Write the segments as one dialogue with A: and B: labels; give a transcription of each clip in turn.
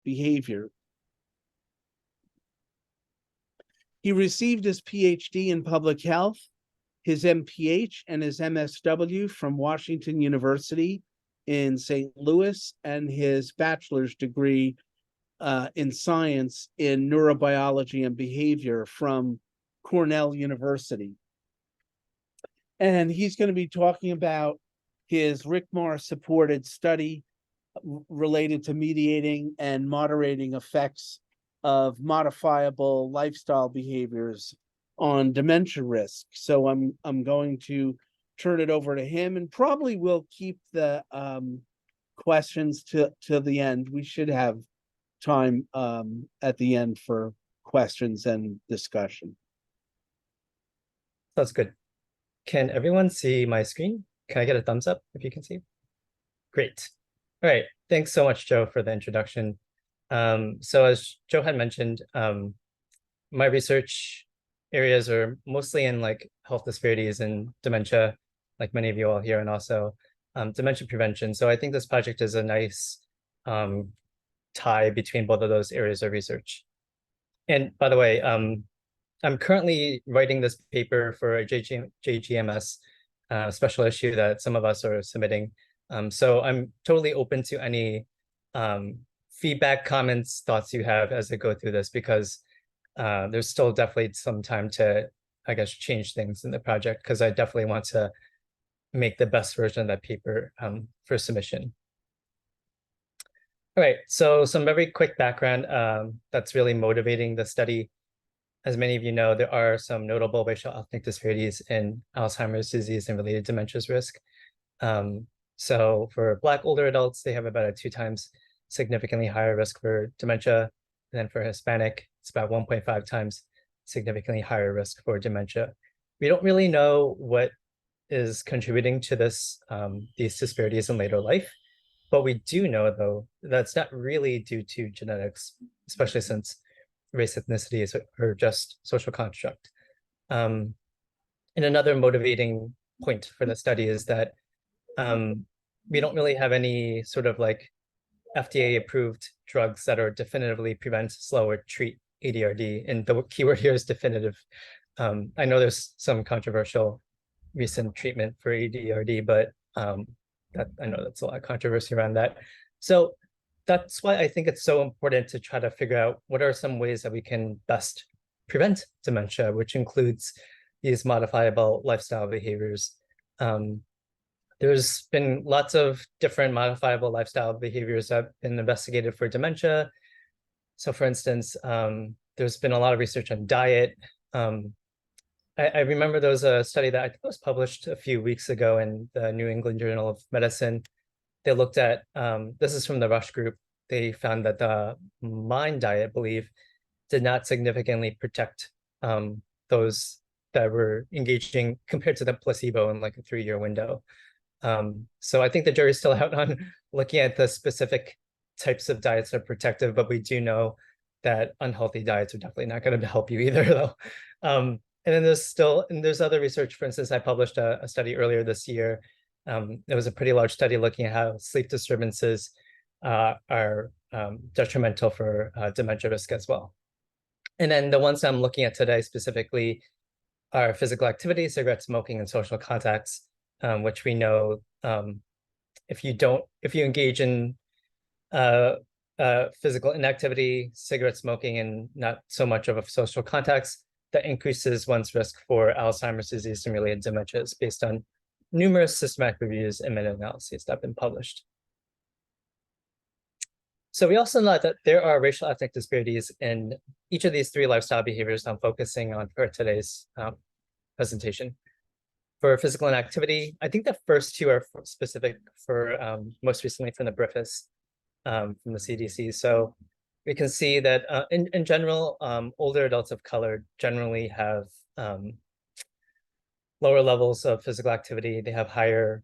A: behavior. He received his PhD in public health, his MPH and his MSW from Washington University in St. Louis, and his bachelor's degree in science in neurobiology and behavior from Cornell University. And he's going to be talking about his RCMAR supported study related to mediating and moderating effects of modifiable lifestyle behaviors on dementia risk. So I'm going to turn it over to him, and probably we'll keep the questions to the end. We should have time at the end for questions and discussion.
B: That's good. Can everyone see my screen? Can I get a thumbs up if you can see? Great. All right. Thanks so much, Joe, for the introduction. So as Joe had mentioned, my research areas are mostly in like health disparities and dementia, like many of you all here, and also dementia prevention. So I think this project is a nice tie between both of those areas of research. And by the way, I'm currently writing this paper for a JHAD-RCMAR special issue that some of us are submitting. So I'm totally open to any feedback, comments, thoughts you have as I go through this, because there's still definitely some time to, I guess, change things in the project, because I definitely want to make the best version of that paper for submission. All right, so some very quick background that's really motivating the study. As many of you know, there are some notable racial ethnic disparities in Alzheimer's disease and related dementias risk. So for Black older adults, they have about a 2 times significantly higher risk for dementia. And then for Hispanic, it's about 1.5 times significantly higher risk for dementia. We don't really know what is contributing to this, these disparities in later life, but we do know, though, that's not really due to genetics, especially since race, ethnicity are just social construct. And another motivating point for the study is that we don't really have any sort of like FDA approved drugs that are definitively prevent, slow, or treat ADRD. And the keyword here is definitive. I know there's some controversial recent treatment for ADRD, but I know that's a lot of controversy around that. So that's why I think it's so important to try to figure out what are some ways that we can best prevent dementia, which includes these modifiable lifestyle behaviors. There's been lots of different modifiable lifestyle behaviors that have been investigated for dementia. So for instance, there's been a lot of research on diet. I remember there was a study that I think was published a few weeks ago in the New England Journal of Medicine. They looked at, this is from the Rush group, they found that the MIND diet, I believe, did not significantly protect those that were engaging compared to the placebo in like a 3-year window. So I think the jury's still out on looking at the specific types of diets that are protective, but we do know that unhealthy diets are definitely not going to help you either, though. And then there's other research. For instance, I published a study earlier this year. It was a pretty large study looking at how sleep disturbances are detrimental for dementia risk as well. And then the ones I'm looking at today specifically are physical activity, cigarette smoking, and social contacts, which we know if you engage in physical inactivity, cigarette smoking, and not so much of a social contacts, that increases one's risk for Alzheimer's disease and related dementias based on numerous systematic reviews and meta-analyses that have been published. So we also know that there are racial ethnic disparities in each of these 3 lifestyle behaviors I'm focusing on for today's presentation. For physical inactivity, I think the first 2 are specific for most recently from the BRIFIS, from the CDC. So we can see that in general, older adults of color generally have lower levels of physical activity. They have higher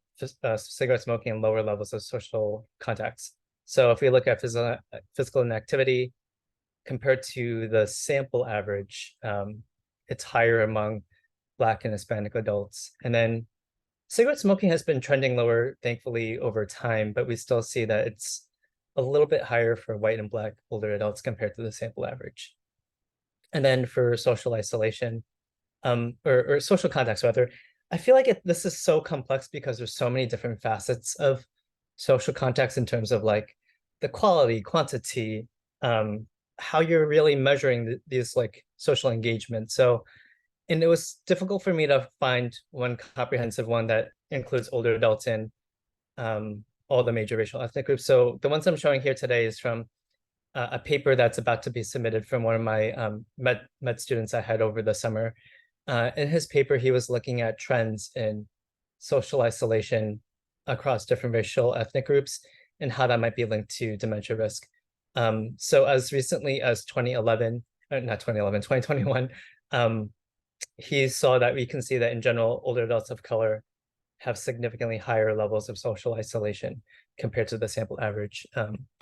B: cigarette smoking and lower levels of social contacts. So if we look at physical inactivity compared to the sample average, it's higher among Black and Hispanic adults. And then cigarette smoking has been trending lower, thankfully, over time, but we still see that it's a little bit higher for white and black older adults compared to the sample average. And then for social isolation, or social context rather, I feel like this is so complex because there's so many different facets of social context in terms of like the quality, quantity, how you're really measuring these like social engagement. So, and it was difficult for me to find one comprehensive one that includes older adults in all the major racial ethnic groups. So the ones I'm showing here today is from a paper that's about to be submitted from one of my med students I had over the summer. In his paper, he was looking at trends in social isolation across different racial ethnic groups and how that might be linked to dementia risk. So as recently as 2011, not 2011, 2021, he saw that we can see that in general, older adults of color have significantly higher levels of social isolation compared to the sample average,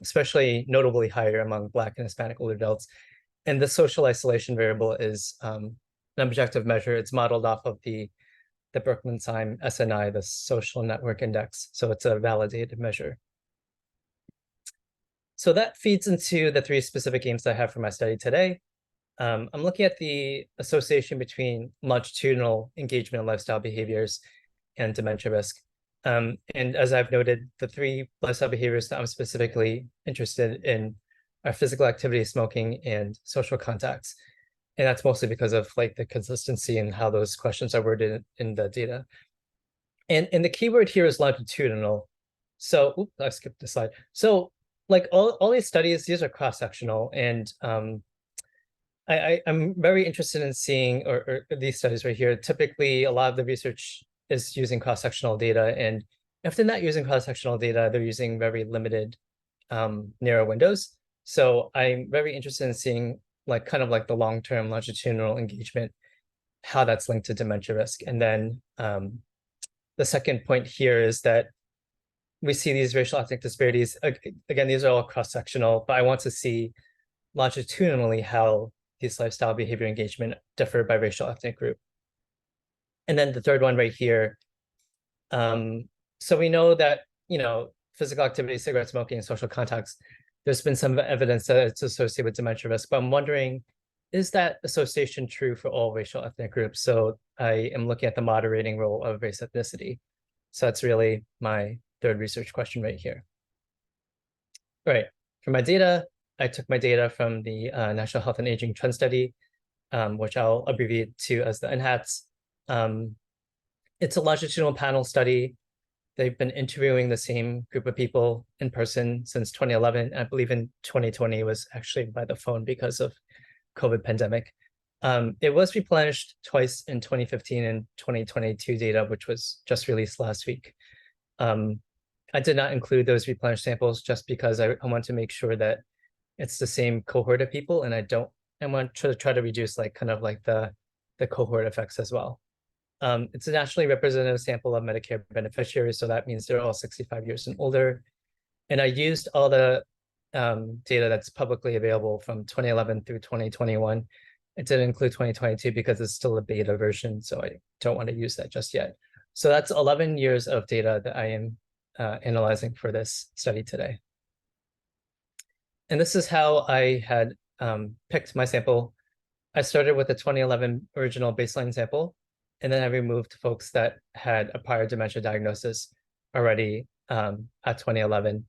B: especially notably higher among Black and Hispanic older adults. And the social isolation variable is an objective measure. It's modeled off of the Berkman-Syme SNI, the Social Network Index. So it's a validated measure. So that feeds into the three specific aims I have for my study today. I'm looking at the association between longitudinal engagement and lifestyle behaviors and dementia risk. And as I've noted, the three lifestyle behaviors that I'm specifically interested in are physical activity, smoking, and social contacts. And that's mostly because of like the consistency and how those questions are worded in the data. And the keyword here is longitudinal. So, oops, I skipped the slide. So like all these studies, these are cross-sectional, and I'm very interested in seeing, or these studies right here, typically a lot of the research is using cross-sectional data, and if they're not using cross-sectional data, they're using very limited narrow windows. So I'm very interested in seeing like kind of like the long-term longitudinal engagement, how that's linked to dementia risk. And then the second point here is that we see these racial ethnic disparities. Again, these are all cross-sectional, but I want to see longitudinally how these lifestyle behavior engagement differ by racial ethnic group. And then the third one right here. So we know that, you know, physical activity, cigarette smoking, and social contacts, there's been some evidence that it's associated with dementia risk, but I'm wondering, is that association true for all racial ethnic groups? So I am looking at the moderating role of race ethnicity. So that's really my third research question right here. All right, for my data, I took my data from the National Health and Aging Trend Study, which I'll abbreviate to as the NHATS. It's a longitudinal panel study. They've been interviewing the same group of people in person since 2011. I believe in 2020 was actually by the phone because of COVID pandemic. It was replenished twice in 2015 and 2022 data, which was just released last week. I did not include those replenished samples just because I want to make sure that it's the same cohort of people, and I want to try to reduce like kind of like the cohort effects as well. It's a nationally representative sample of Medicare beneficiaries, so that means they're all 65 years and older. And I used all the data that's publicly available from 2011 through 2021. It didn't include 2022 because it's still a beta version, so I don't want to use that just yet. So that's 11 years of data that I am analyzing for this study today. And this is how I had picked my sample. I started with a 2011 original baseline sample, and then I removed folks that had a prior dementia diagnosis already at 2011.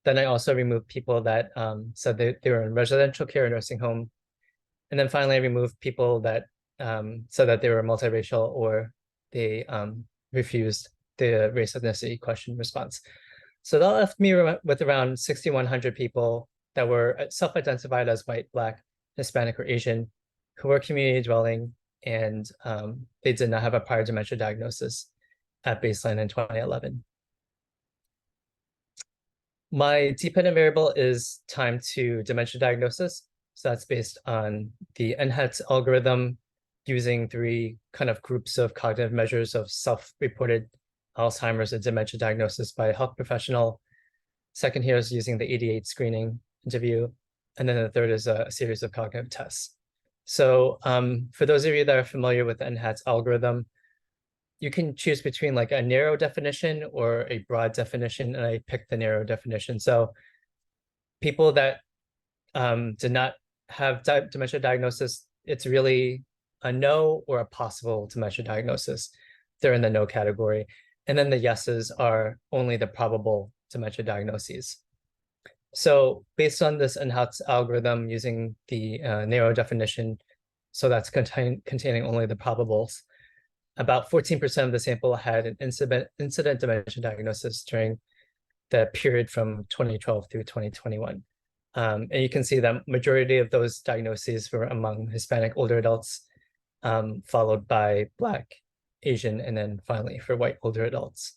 B: Then I also removed people that said they were in residential care or nursing home. And then finally, I removed people that said that they were multiracial or they refused the race ethnicity question response. So that left me with around 6,100 people that were self-identified as white, Black, Hispanic, or Asian, who were community dwelling, and they did not have a prior dementia diagnosis at baseline in 2011. My dependent variable is time to dementia diagnosis. So that's based on the NHATS algorithm using three kind of groups of cognitive measures of self-reported Alzheimer's and dementia diagnosis by a health professional. Second here is using the 88 screening interview. And then the third is a series of cognitive tests. So for those of you that are familiar with the NHATS algorithm, you can choose between like a narrow definition or a broad definition, and I picked the narrow definition. So people that did not have dementia diagnosis, it's really a no or a possible dementia diagnosis. They're in the no category. And then the yeses are only the probable dementia diagnoses. So based on this in-house algorithm using the narrow definition, so that's containing only the probables, about 14% of the sample had an incident dementia diagnosis during the period from 2012 through 2021. And you can see that majority of those diagnoses were among Hispanic older adults, followed by Black, Asian, and then finally for white older adults.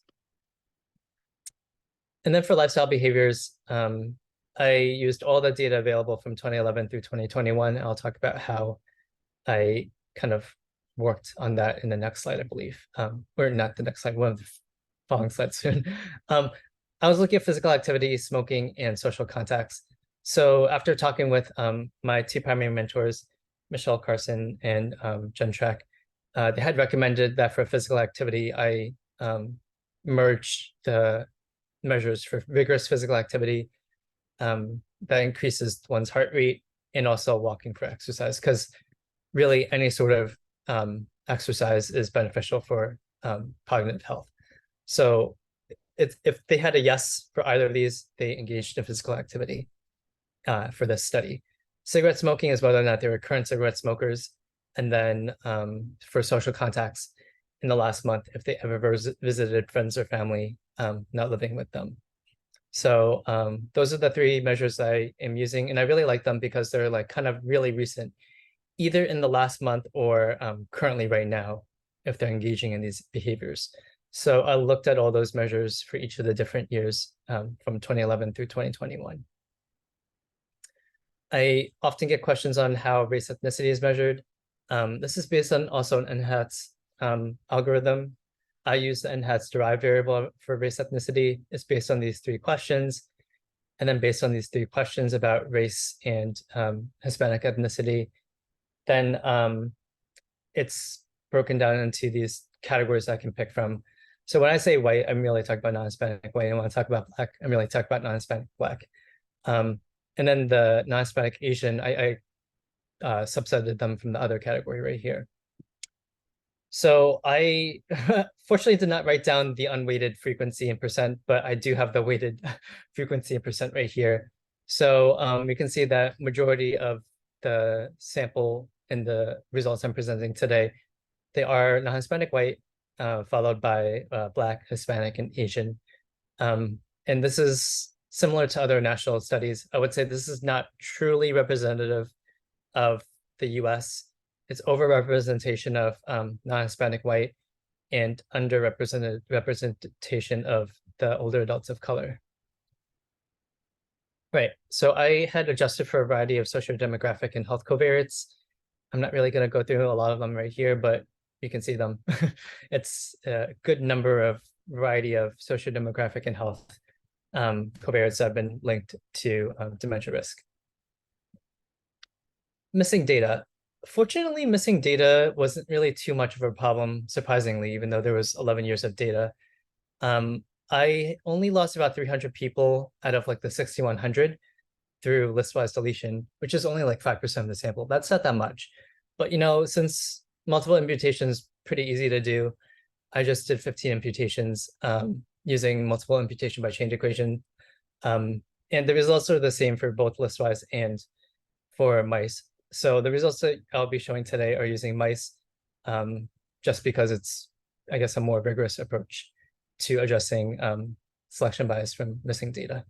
B: And then for lifestyle behaviors, I used all the data available from 2011 through 2021. I'll talk about how I kind of worked on that in the next slide, I believe, or not the next slide, one of the following slides soon. I was looking at physical activity, smoking, and social contacts. So after talking with my two primary mentors, Michelle Carson and Jen Track, they had recommended that for physical activity, I merge the measures for vigorous physical activity that increases one's heart rate and also walking for exercise, because really any sort of exercise is beneficial for cognitive health. So if they had a yes for either of these, they engaged in physical activity for this study. Cigarette smoking is whether or not they were current cigarette smokers. And then for social contacts in the last month, if they ever visited friends or family not living with them. So those are the three measures I am using, and I really like them because they're like kind of really recent, either in the last month or currently right now, if they're engaging in these behaviors. So I looked at all those measures for each of the different years from 2011 through 2021. I often get questions on how race ethnicity is measured. This is based on also an NHATS algorithm. I use the NHATS derived variable for race ethnicity. It's based on these three questions. And then based on these three questions about race and Hispanic ethnicity, then it's broken down into these categories I can pick from. So when I say white, I'm really talking about non-Hispanic white. And when I talk about Black, I'm really talking about non-Hispanic Black. And then the non-Hispanic Asian, I subsetted them from the other category right here. So I fortunately did not write down the unweighted frequency in percent, but I do have the weighted frequency in percent right here. So we can see that majority of the sample in the results I'm presenting today, they are non-Hispanic white, followed by Black, Hispanic, and Asian. And this is similar to other national studies. I would say this is not truly representative of the US. It's overrepresentation of non-Hispanic white and underrepresented representation of the older adults of color. Right, so I had adjusted for a variety of socio-demographic and health covariates. I'm not really going to go through a lot of them right here, but you can see them. It's a good number of variety of socio-demographic and health covariates that have been linked to dementia risk. Missing data. Fortunately, missing data wasn't really too much of a problem, surprisingly, even though there was 11 years of data. I only lost about 300 people out of like the 6,100 through listwise deletion, which is only like 5% of the sample. That's not that much. But, you know, since multiple imputations is pretty easy to do, I just did 15 imputations using multiple imputation by change equation. And the results are the same for both listwise and for mice. So the results that I'll be showing today are using mice, just because it's, I guess, a more rigorous approach to addressing selection bias from missing data.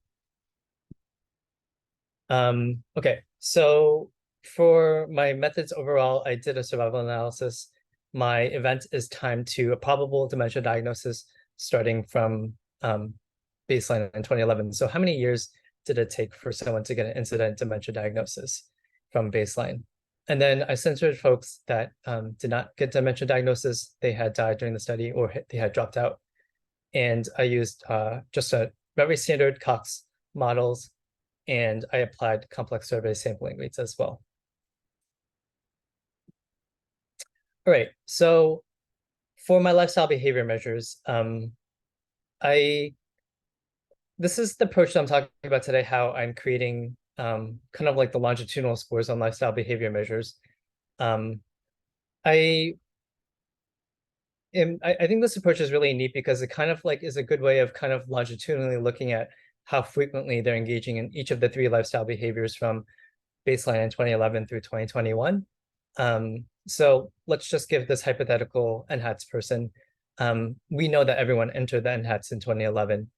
B: Okay, so for my methods overall, I did a survival analysis. My event is timed to a probable dementia diagnosis starting from baseline in 2011. So how many years did it take for someone to get an incident dementia diagnosis from baseline? And then I censored folks that did not get dementia diagnosis. They had died during the study or they had dropped out. And I used just a very standard Cox models, and I applied complex survey sampling rates as well. All right, so for my lifestyle behavior measures, I this is the approach that I'm talking about today, how I'm creating kind of like the longitudinal scores on lifestyle behavior measures. Um, I I think this approach is really neat because it kind of like is a good way of kind of longitudinally looking at how frequently they're engaging in each of the three lifestyle behaviors from baseline in 2011 through 2021. So let's just give this hypothetical NHATS person. We know that everyone entered the NHATS in 2011.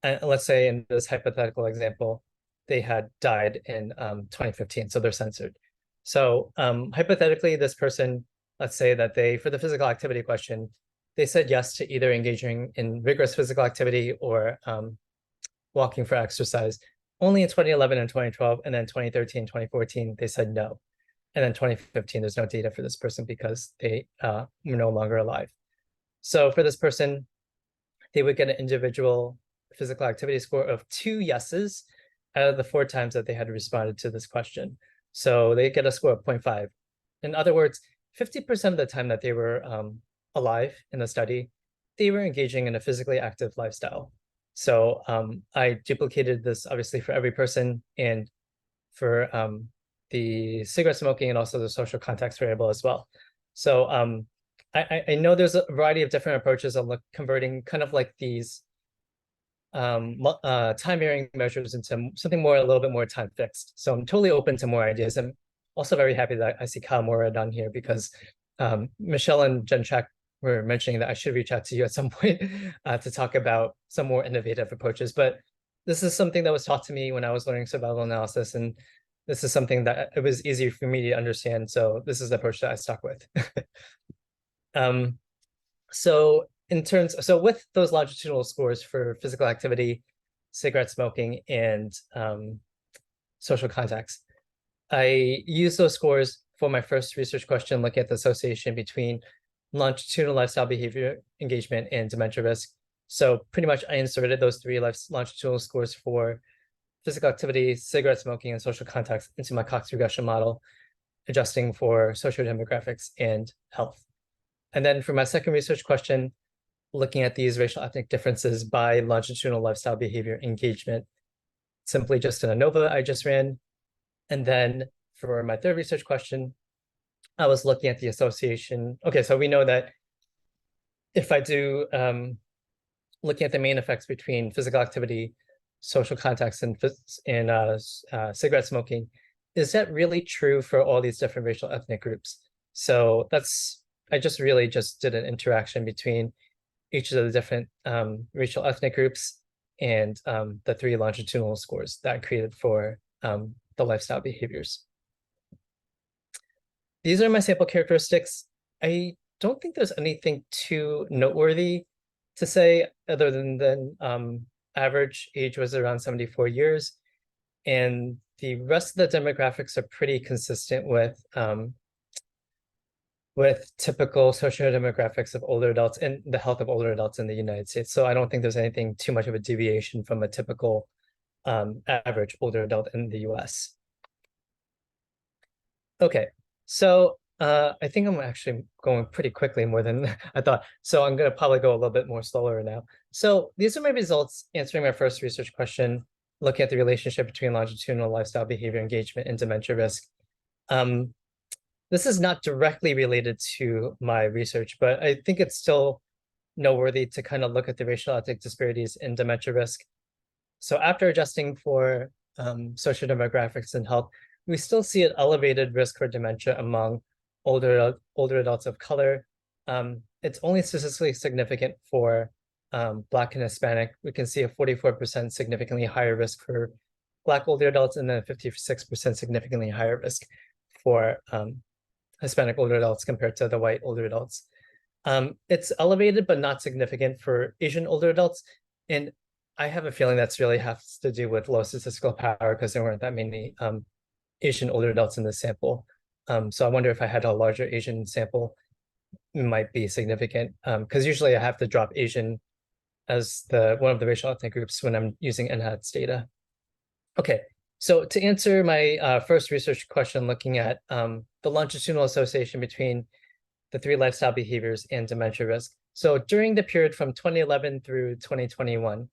B: And let's say in this hypothetical example, they had died in 2015, so they're censored. So hypothetically, this person, let's say that they, for the physical activity question, they said yes to either engaging in rigorous physical activity or walking for exercise only in 2011 and 2012, and then 2013, 2014, they said no. And then 2015, there's no data for this person because they were no longer alive. So for this person, they would get an individual physical activity score of 2 yeses out of the 4 times that they had responded to this question. So they get a score of 0.5. In other words, 50% of the time that they were alive in the study, they were engaging in a physically active lifestyle. So I duplicated this obviously for every person and for the cigarette smoking and also the social context variable as well. So I know there's a variety of different approaches on converting kind of like these time varying measures into something more, a little bit more time fixed. So I'm totally open to more ideas. I'm also very happy that I see Kyle Morad on here because Michelle and Jen Chak were mentioning that I should reach out to you at some point to talk about some more innovative approaches. But this is something that was taught to me when I was learning survival analysis, and this is something that it was easy for me to understand. So this is the approach that I stuck with. So with those longitudinal scores for physical activity, cigarette smoking, and social contacts, I used those scores for my first research question, looking at the association between longitudinal lifestyle behavior engagement and dementia risk. So pretty much I inserted those 3 longitudinal scores for physical activity, cigarette smoking, and social contacts into my Cox regression model, adjusting for sociodemographics and health. And then for my second research question, looking at these racial ethnic differences by longitudinal lifestyle behavior engagement, simply just an ANOVA I just ran. And then for my third research question, I was looking at the association. Okay, so we know that if I do looking at the main effects between physical activity, social contacts, and cigarette smoking, is that really true for all these different racial ethnic groups? So I just really just did an interaction between each of the different racial ethnic groups and the 3 longitudinal scores that I created for the lifestyle behaviors. These are my sample characteristics. I don't think there's anything too noteworthy to say other than average age was around 74 years. And the rest of the demographics are pretty consistent with typical sociodemographics of older adults and the health of older adults in the United States. So I don't think there's anything too much of a deviation from a typical average older adult in the US. Okay, so I think I'm actually going pretty quickly more than I thought. So I'm gonna probably go a little bit more slower now. So these are my results answering my first research question, looking at the relationship between longitudinal lifestyle behavior engagement and dementia risk. This is not directly related to my research, but I think it's still noteworthy to kind of look at the racial ethnic disparities in dementia risk. So after adjusting for sociodemographics and health, we still see an elevated risk for dementia among older adults of color. It's only statistically significant for Black and Hispanic. We can see a 44% significantly higher risk for Black older adults, and then 56% significantly higher risk for Hispanic older adults compared to the white older adults. It's elevated but not significant for Asian older adults. And I have a feeling that's really has to do with low statistical power because there weren't that many Asian older adults in the sample. So I wonder if I had a larger Asian sample, it might be significant because usually I have to drop Asian as one of the racial ethnic groups when I'm using NHATS data. Okay, so to answer my first research question, looking at the longitudinal association between the 3 lifestyle behaviors and dementia risk. So during the period from 2011 through 2021,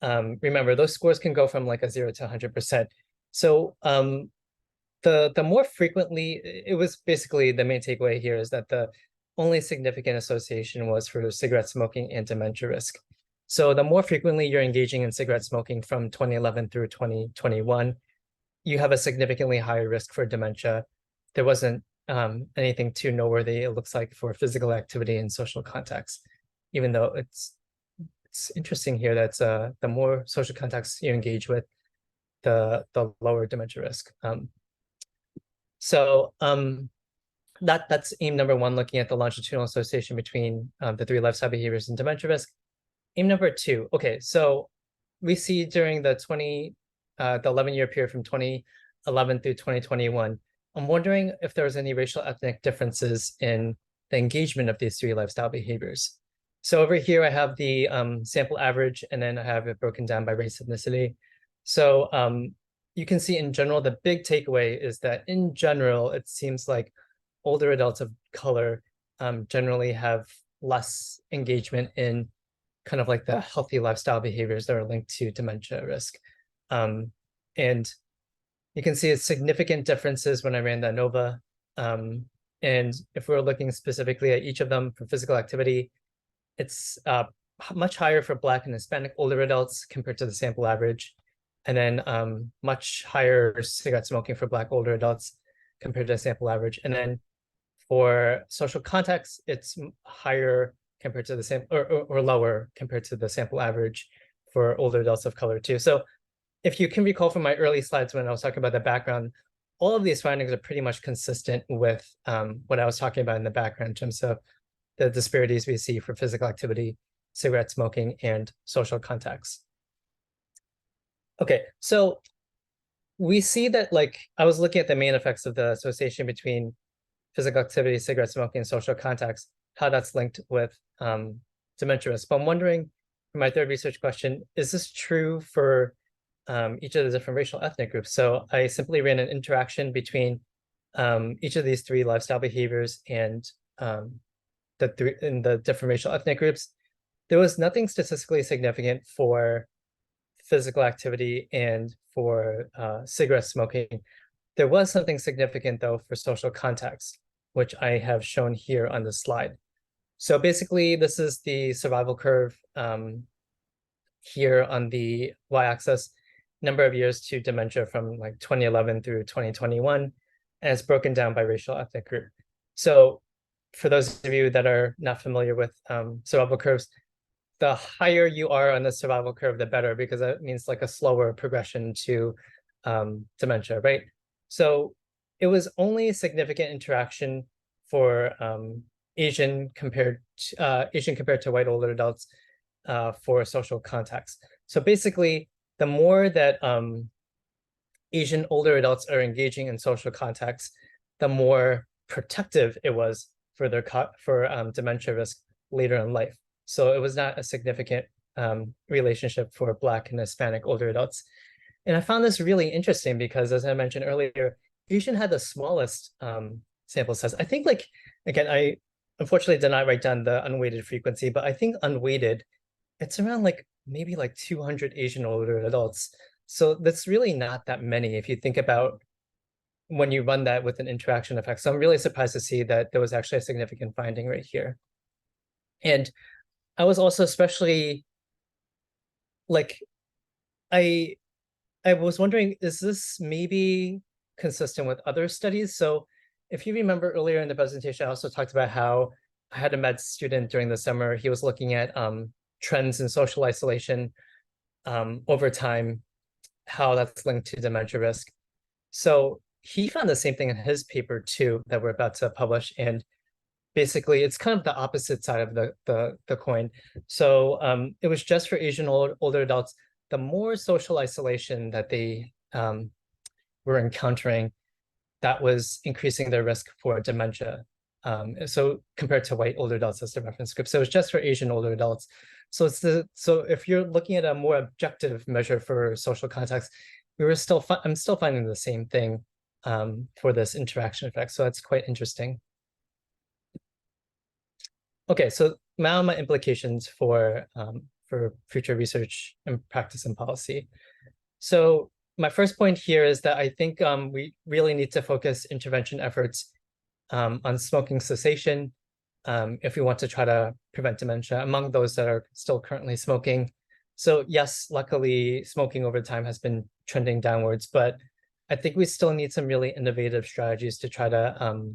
B: remember those scores can go from like a 0 to 100%. So the more frequently, it was basically the main takeaway here is that the only significant association was for cigarette smoking and dementia risk. So the more frequently you're engaging in cigarette smoking from 2011 through 2021, you have a significantly higher risk for dementia. There wasn't anything too noteworthy, it looks like, for physical activity and social contacts, even though it's interesting here that the more social contacts you engage with, the lower dementia risk. That's aim number one, looking at the longitudinal association between the 3 lifestyle behaviors and dementia risk. Aim number 2, okay, so we see during the 11-year period from 2011 through 2021, I'm wondering if there was any racial ethnic differences in the engagement of these 3 lifestyle behaviors. So over here, I have the sample average, and then I have it broken down by race ethnicity. So you can see in general, the big takeaway is that in general, it seems like older adults of color generally have less engagement in kind of like the healthy lifestyle behaviors that are linked to dementia risk. And you can see it's significant differences when I ran the ANOVA. And if we're looking specifically at each of them for physical activity, it's much higher for Black and Hispanic older adults compared to the sample average. And then much higher cigarette smoking for Black older adults compared to the sample average. And then for social contacts, it's higher compared to the sample, or lower compared to the sample average for older adults of color too. So if you can recall from my early slides when I was talking about the background, all of these findings are pretty much consistent with what I was talking about in the background in terms of the disparities we see for physical activity, cigarette smoking, and social contacts. Okay, so we see that, like, I was looking at the main effects of the association between physical activity, cigarette smoking, and social contacts, how that's linked with dementia risk. But I'm wondering, for my third research question, is this true for each of the different racial ethnic groups? So I simply ran an interaction between each of these 3 lifestyle behaviors and the different racial ethnic groups. There was nothing statistically significant for physical activity and for cigarette smoking. There was something significant though for social contacts, which I have shown here on the slide. So basically, this is the survival curve here on the y-axis, number of years to dementia from like 2011 through 2021, and it's broken down by racial ethnic group. So for those of you that are not familiar with survival curves, the higher you are on the survival curve, the better, because that means like a slower progression to dementia, right? So it was only a significant interaction for Asian compared to white older adults for social contacts. So basically, the more that Asian older adults are engaging in social contacts, the more protective it was for their dementia risk later in life. So it was not a significant relationship for Black and Hispanic older adults. And I found this really interesting because, as I mentioned earlier, Asian had the smallest sample size. I think, like, again, I unfortunately did not write down the unweighted frequency, but I think unweighted, it's around like maybe like 200 Asian older adults. So that's really not that many if you think about when you run that with an interaction effect. So I'm really surprised to see that there was actually a significant finding right here. And I was also especially like, I was wondering, is this maybe consistent with other studies? So if you remember earlier in the presentation, I also talked about how I had a med student during the summer. He was looking at trends in social isolation over time, how that's linked to dementia risk. So he found the same thing in his paper too, that we're about to publish. And basically, it's kind of the opposite side of the coin. So it was just for Asian older adults. The more social isolation that they were encountering, that was increasing their risk for dementia. So compared to white older adults as the reference group. So it's just for Asian older adults. So so if you're looking at a more objective measure for social contacts, I'm still finding the same thing for this interaction effect. So that's quite interesting. Okay, so now my implications for for future research and practice and policy. So my first point here is that I think we really need to focus intervention efforts on smoking cessation if we want to try to prevent dementia among those that are still currently smoking. So yes, luckily smoking over time has been trending downwards, but I think we still need some really innovative strategies to try to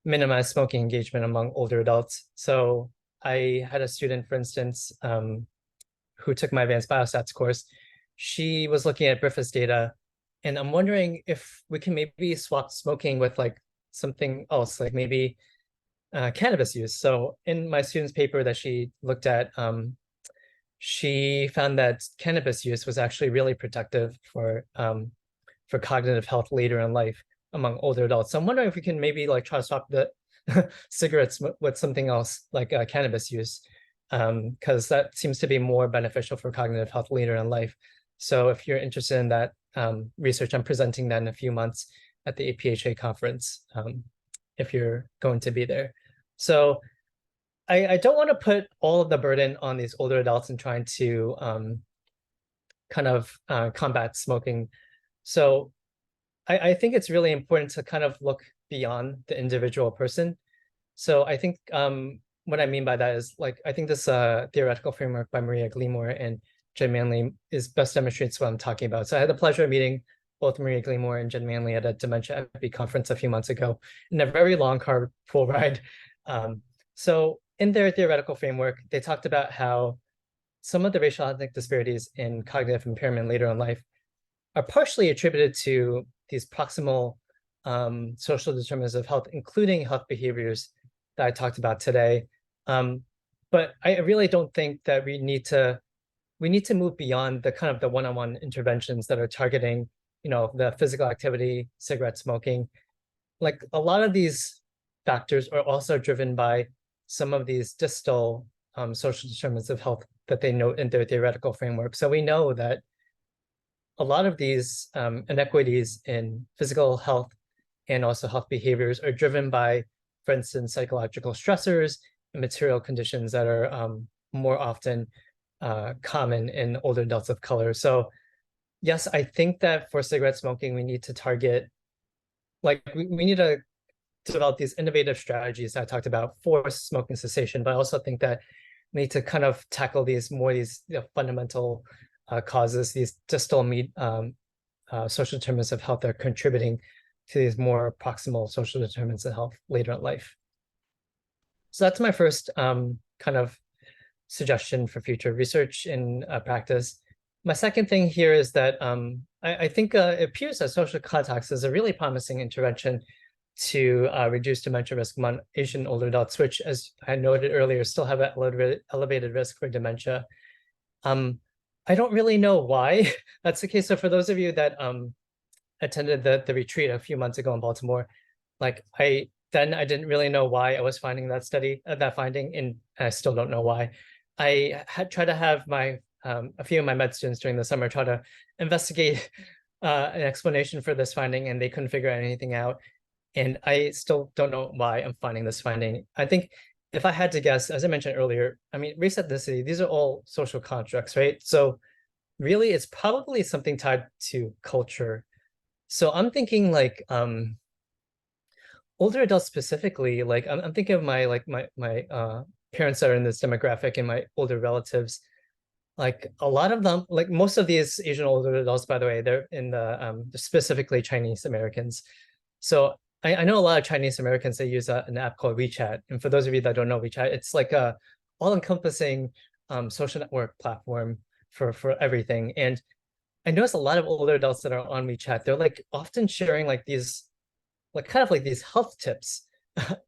B: minimize smoking engagement among older adults. So I had a student, for instance, who took my advanced biostats course. She was looking at Griffith's data, and I'm wondering if we can maybe swap smoking with like something else, like maybe cannabis use. So in my student's paper that she looked at, she found that cannabis use was actually really protective for cognitive health later in life among older adults. So I'm wondering if we can maybe like try to swap the cigarettes with something else like cannabis use, because that seems to be more beneficial for cognitive health later in life. So if you're interested in that research, I'm presenting that in a few months at the APHA conference, if you're going to be there. So I don't want to put all of the burden on these older adults in trying to kind of combat smoking. So I think it's really important to kind of look beyond the individual person. So I think what I mean by that is, like, I think this theoretical framework by Maria Gleamore and Jen Manley is best demonstrates what I'm talking about. So I had the pleasure of meeting both Maria Gleamore and Jen Manley at a Dementia Epi conference a few months ago in a very long carpool ride. So in their theoretical framework, they talked about how some of the racial ethnic disparities in cognitive impairment later in life are partially attributed to these proximal social determinants of health, including health behaviors that I talked about today. But I really don't think that we need to move beyond the kind of the one-on-one interventions that are targeting, you know, the physical activity, cigarette smoking. Like, a lot of these factors are also driven by some of these distal social determinants of health that they note in their theoretical framework. So we know that a lot of these inequities in physical health and also health behaviors are driven by, for instance, psychological stressors and material conditions that are more often common in older adults of color. So yes, I think that for cigarette smoking, we need to target, like, we need to develop these innovative strategies that I talked about for smoking cessation, but I also think that we need to kind of tackle these fundamental causes, these distal social determinants of health that are contributing to these more proximal social determinants of health later in life. So that's my first kind of suggestion for future research and practice. My second thing here is that I think it appears that social contacts is a really promising intervention to reduce dementia risk among Asian older adults, which, as I noted earlier, still have an elevated risk for dementia. I don't really know why that's the case. So for those of you that attended the retreat a few months ago in Baltimore, like, I didn't really know why I was finding that finding, and I still don't know why. I had tried to have my a few of my med students during the summer try to investigate an explanation for this finding, and they couldn't figure anything out. And I still don't know why I'm finding this finding. I think if I had to guess, as I mentioned earlier, I mean, race, ethnicity, these are all social constructs, right? So really, it's probably something tied to culture. So I'm thinking, like, older adults specifically, like, I'm thinking of my parents that are in this demographic and my older relatives. Like, a lot of them, like most of these Asian older adults, by the way, they're in the specifically Chinese Americans. So I know a lot of Chinese Americans, they use an app called WeChat. And for those of you that don't know WeChat, it's like a all-encompassing social network platform for everything. And I notice a lot of older adults that are on WeChat, they're like often sharing like these, like kind of like these health tips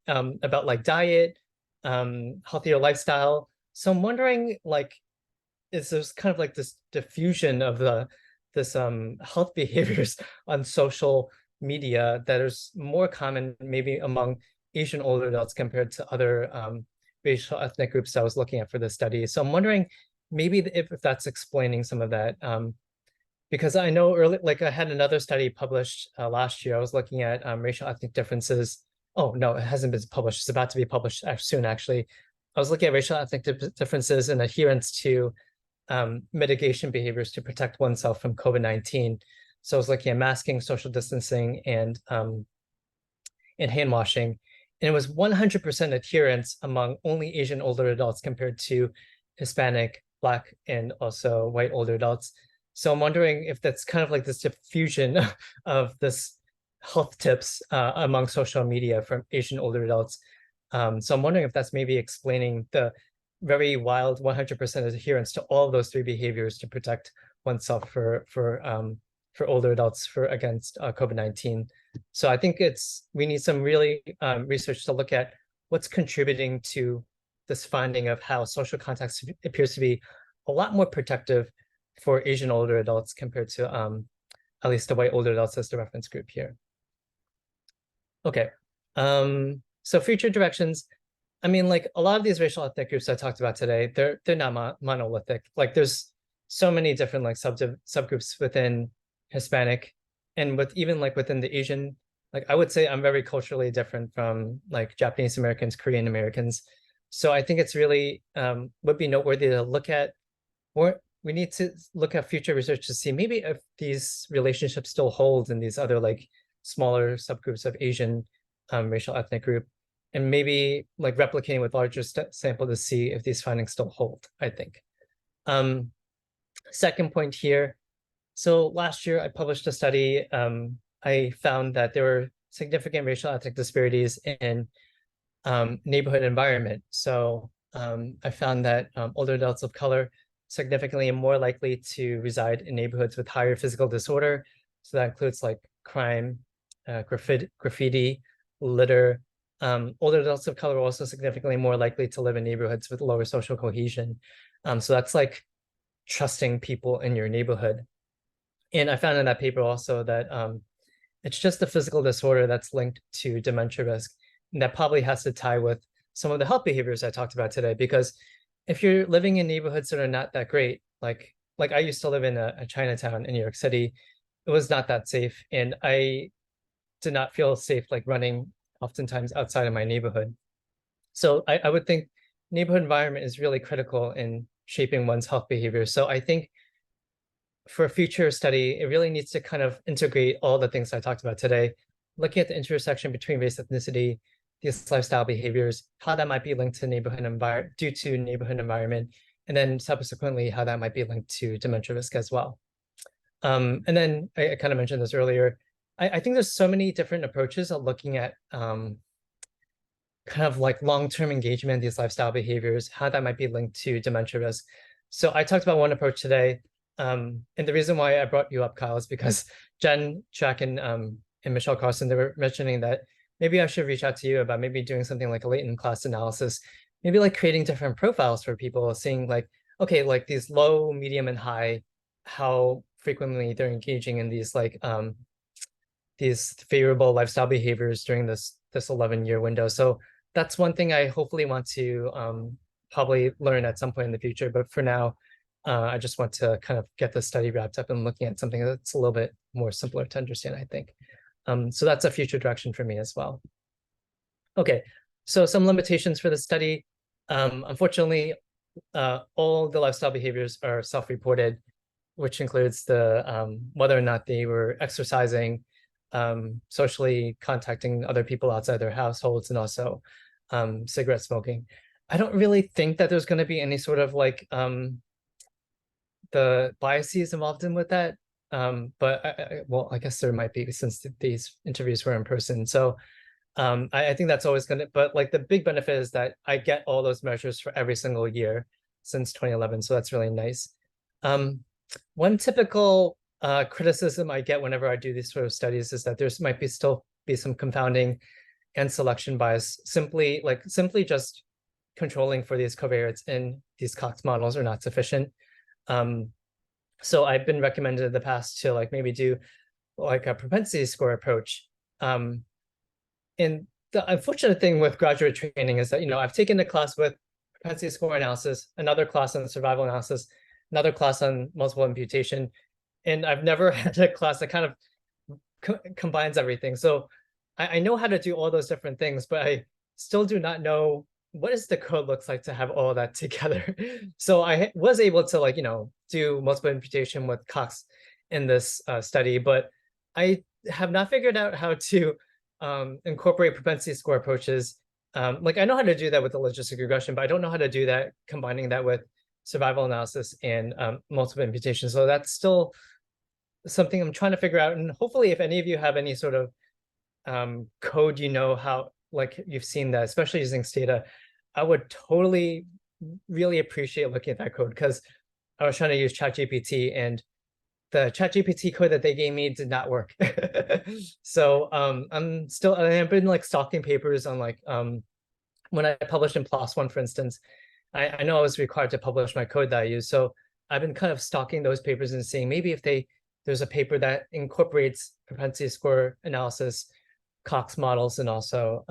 B: about like diet, healthier lifestyle. So I'm wondering, like, is there's kind of like this diffusion of this health behaviors on social media that is more common maybe among Asian older adults compared to other racial ethnic groups I was looking at for this study. So I'm wondering maybe if that's explaining some of that. Because I know early, like, I had another study published last year. I was looking at racial ethnic differences. Oh, no, it hasn't been published. It's about to be published soon, actually, I was looking at racial ethnic differences and adherence to mitigation behaviors to protect oneself from COVID-19. So I was looking at masking, social distancing, and hand washing. And it was 100% adherence among only Asian older adults compared to Hispanic, Black, and also white older adults. So I'm wondering if that's kind of like this diffusion of this health tips among social media from Asian older adults. So I'm wondering if that's maybe explaining the very wild 100% adherence to all of those three behaviors to protect oneself for older adults against COVID-19. So I think we need some really research to look at what's contributing to this finding of how social context appears to be a lot more protective for Asian older adults compared to at least the white older adults as the reference group here. Okay, so future directions. I mean, like a lot of these racial ethnic groups I talked about today, they're not monolithic. Like there's so many different like subgroups within Hispanic, and even like within the Asian. Like I would say I'm very culturally different from like Japanese Americans, Korean Americans. So I think it's really would be noteworthy to look at, or we need to look at future research to see maybe if these relationships still hold in these other like smaller subgroups of Asian racial ethnic group, and maybe like replicating with larger sample to see if these findings still hold, I think. Second point here. So last year I published a study. I found that there were significant racial ethnic disparities in neighborhood environment. So I found that older adults of color significantly more likely to reside in neighborhoods with higher physical disorder. So that includes like crime, graffiti, litter. Older adults of color are also significantly more likely to live in neighborhoods with lower social cohesion. So that's like trusting people in your neighborhood. And I found in that paper also that it's just the physical disorder that's linked to dementia risk. And that probably has to tie with some of the health behaviors I talked about today, because if you're living in neighborhoods that are not that great, like I used to live in a Chinatown in New York City, it was not that safe. And I did not feel safe like running oftentimes outside of my neighborhood. So I would think neighborhood environment is really critical in shaping one's health behavior. So I think for a future study, it really needs to kind of integrate all the things I talked about today, looking at the intersection between race, ethnicity, these lifestyle behaviors, how that might be linked to neighborhood environment due to neighborhood environment, and then subsequently how that might be linked to dementia risk as well. And then I kind of mentioned this earlier. I think there's so many different approaches of looking at kind of like long-term engagement, these lifestyle behaviors, how that might be linked to dementia risk. So I talked about one approach today. And the reason why I brought you up, Kyle, is because Jen, Jack, and Michelle Carson, they were mentioning that maybe I should reach out to you about maybe doing something like a latent class analysis, maybe like creating different profiles for people, seeing like, okay, like these low, medium, and high, how frequently they're engaging in these like these favorable lifestyle behaviors during this 11-year window. So that's one thing I hopefully want to probably learn at some point in the future. But for now, I just want to kind of get the study wrapped up and looking at something that's a little bit more simpler to understand, I think. So that's a future direction for me as well. Okay, so some limitations for the study. Unfortunately, all the lifestyle behaviors are self-reported, which includes the whether or not they were exercising, socially contacting other people outside their households, and also cigarette smoking. I don't really think that there's going to be any sort of like the biases involved in with that. But well, I guess there might be, since these interviews were in person. So I think that's always going to, but like the big benefit is that I get all those measures for every single year since 2011. So that's really nice. One typical criticism I get whenever I do these sort of studies is that there's might be still be some confounding and selection bias. Simply just controlling for these covariates in these Cox models are not sufficient. So I've been recommended in the past to like maybe do like a propensity score approach. And the unfortunate thing with graduate training is that, you know, I've taken a class with propensity score analysis, another class on survival analysis, another class on multiple imputation, and I've never had a class that kind of combines everything. So I know how to do all those different things, but I still do not know what does the code looks like to have all of that together? So I was able to, like, do multiple imputation with Cox in this study, but I have not figured out how to incorporate propensity score approaches. Like, I know how to do that with the logistic regression, but I don't know how to do that combining that with survival analysis and multiple imputation. So that's still something I'm trying to figure out. And hopefully, if any of you have any sort of code, how, like, you've seen that, especially using Stata, I would totally really appreciate looking at that code, because I was trying to use ChatGPT, and the ChatGPT code that they gave me did not work. So I've been like stalking papers on, like, when I published in PLOS One, for instance, I know I was required to publish my code that I use. So I've been kind of stalking those papers and seeing maybe if there's a paper that incorporates propensity score analysis, Cox models, and also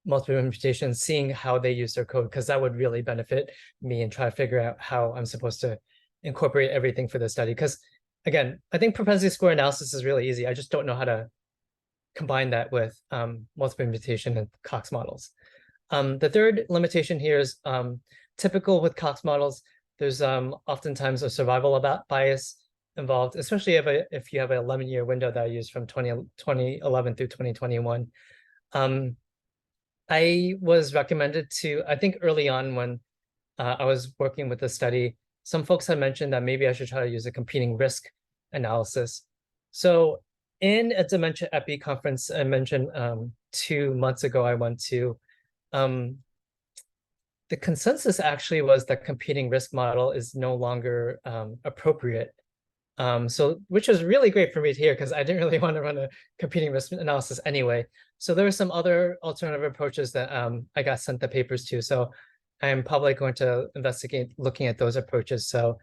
B: multiple imputations, seeing how they use their code, because that would really benefit me and try to figure out how I'm supposed to incorporate everything for the study. Because again, I think propensity score analysis is really easy. I just don't know how to combine that with multiple imputation and Cox models. The third limitation here is typical with Cox models. There's oftentimes a survival bias involved, especially if you have an 11-year window that I use from 2011 through 2021. I was recommended to, I think early on when I was working with the study, some folks had mentioned that maybe I should try to use a competing risk analysis. So in a dementia epi conference I mentioned 2 months ago I went to, the consensus actually was that competing risk model is no longer appropriate. So, which was really great for me to hear, because I didn't really want to run a competing risk analysis anyway. So there were some other alternative approaches that I got sent the papers to. So I'm probably going to investigate looking at those approaches. So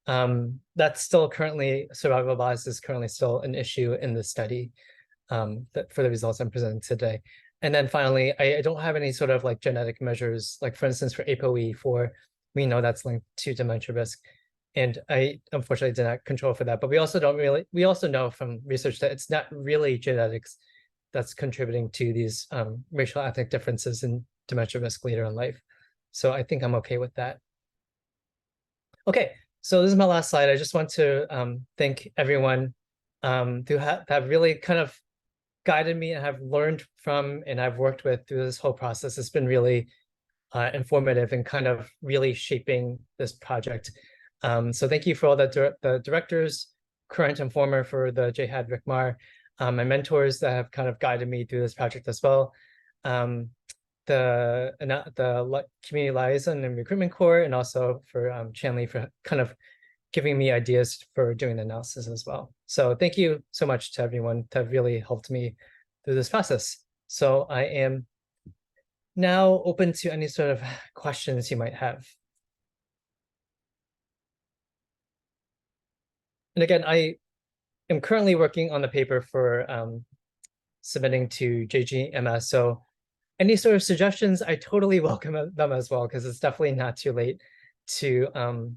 B: that's still currently, survival bias is currently still an issue in the study for the results I'm presenting today. And then finally, I don't have any sort of like genetic measures, like for instance, for ApoE4, we know that's linked to dementia risk. And I unfortunately did not control for that. But we also know from research that it's not really genetics that's contributing to these racial ethnic differences in dementia risk later in life. So I think I'm okay with that. Okay, so this is my last slide. I just want to thank everyone who have really kind of guided me and have learned from and I've worked with through this whole process. It's been really informative and kind of really shaping this project. So thank you for all the directors, current and former, for the JHAD-RCMAR, my mentors that have kind of guided me through this project as well. The community liaison and recruitment core, and also for Chanley for kind of giving me ideas for doing the analysis as well. So thank you so much to everyone that really helped me through this process. So I am now open to any sort of questions you might have. And again, I am currently working on the paper for submitting to JHAD-RCMAR. So any sort of suggestions, I totally welcome them as well, because it's definitely not too late to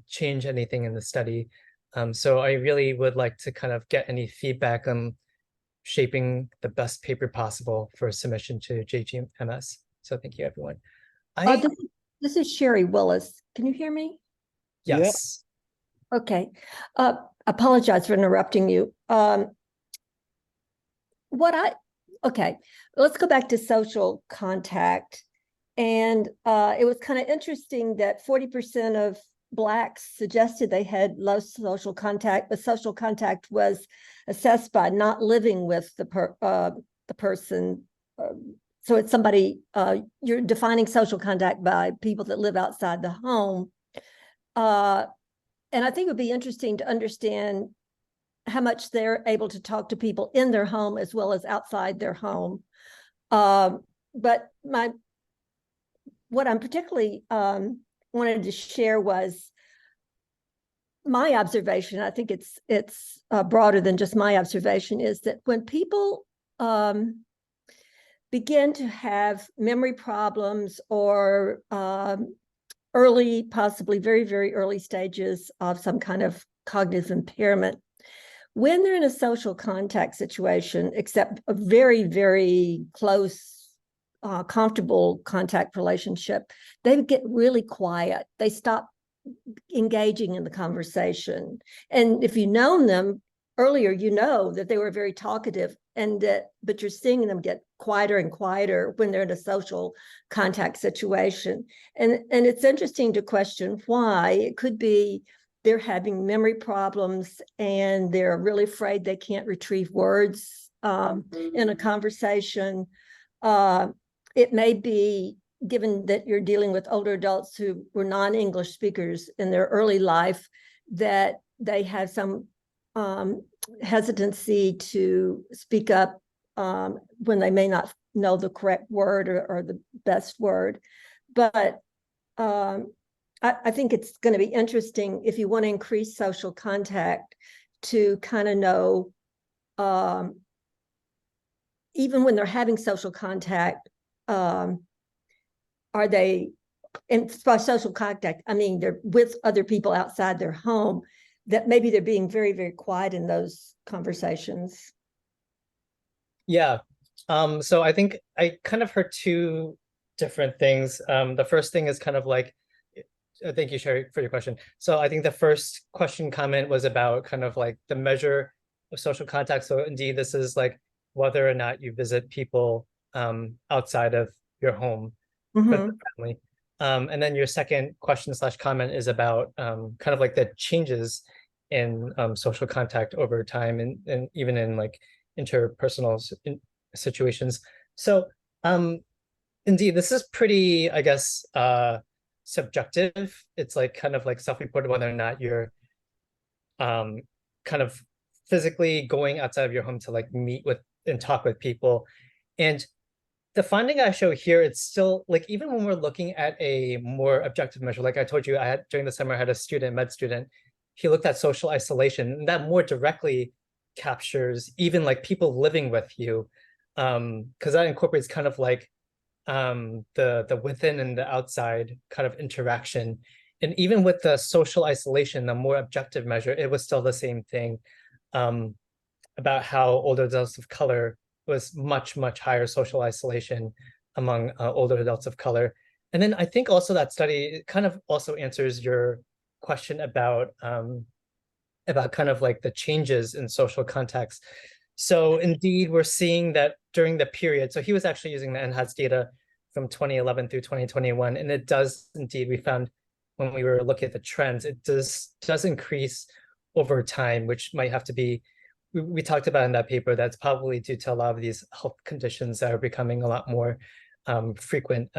B: change anything in the study. So I really would like to kind of get any feedback on shaping the best paper possible for submission to JHAD-RCMAR. So thank you, everyone.
C: This is Sherry Willis. Can you hear me?
B: Yes.
C: Yeah. Okay. Apologize for interrupting you. Okay, let's go back to social contact. And it was kind of interesting that 40% of Blacks suggested they had low social contact, but social contact was assessed by not living with the person. So it's somebody, you're defining social contact by people that live outside the home. And I think it would be interesting to understand how much they're able to talk to people in their home as well as outside their home. But what I'm particularly wanted to share was my observation. I think it's broader than just my observation, is that when people begin to have memory problems or early, possibly very, very early stages of some kind of cognitive impairment, when they're in a social contact situation, except a very, very close comfortable contact relationship, they get really quiet. They stop engaging in the conversation. And if you've known them earlier, you know that they were very talkative, and but you're seeing them get quieter and quieter when they're in a social contact situation. And it's interesting to question why. It could be they're having memory problems and they're really afraid they can't retrieve words in a conversation. It may be, given that you're dealing with older adults who were non-English speakers in their early life, that they have some hesitancy to speak up when they may not know the correct word or the best word. But I think it's going to be interesting if you want to increase social contact to kind of know, even when they're having social contact, are they, and by social contact, I mean they're with other people outside their home, that maybe they're being very, very quiet in those conversations.
B: Yeah. So I think I kind of heard two different things. The first thing is kind of like, thank you, Sherry, for your question. So I think the first comment was about kind of like the measure of social contact. So indeed, this is like whether or not you visit people outside of your home with the family. And then your second question / comment is about kind of like the changes in social contact over time, and even in like interpersonal situations. So indeed, this is pretty, I guess, subjective. It's like kind of like self-reported whether or not you're kind of physically going outside of your home to like meet with and talk with people. And the finding I show here, it's still like, even when we're looking at a more objective measure, like I told you, I had during the summer, I had a med student, he looked at social isolation, and that more directly captures even like people living with you, because that incorporates kind of like the within and the outside kind of interaction. And even with the social isolation, the more objective measure, it was still the same thing, about how older adults of color was much, much higher social isolation among older adults of color. And then I think also that study kind of also answers your question about kind of like the changes in social context. So indeed, we're seeing that during the period, so he was actually using the NHADS data from 2011 through 2021, and it does indeed, we found when we were looking at the trends, it does increase over time, which might have to be, we talked about in that paper, that's probably due to a lot of these health conditions that are becoming a lot more frequent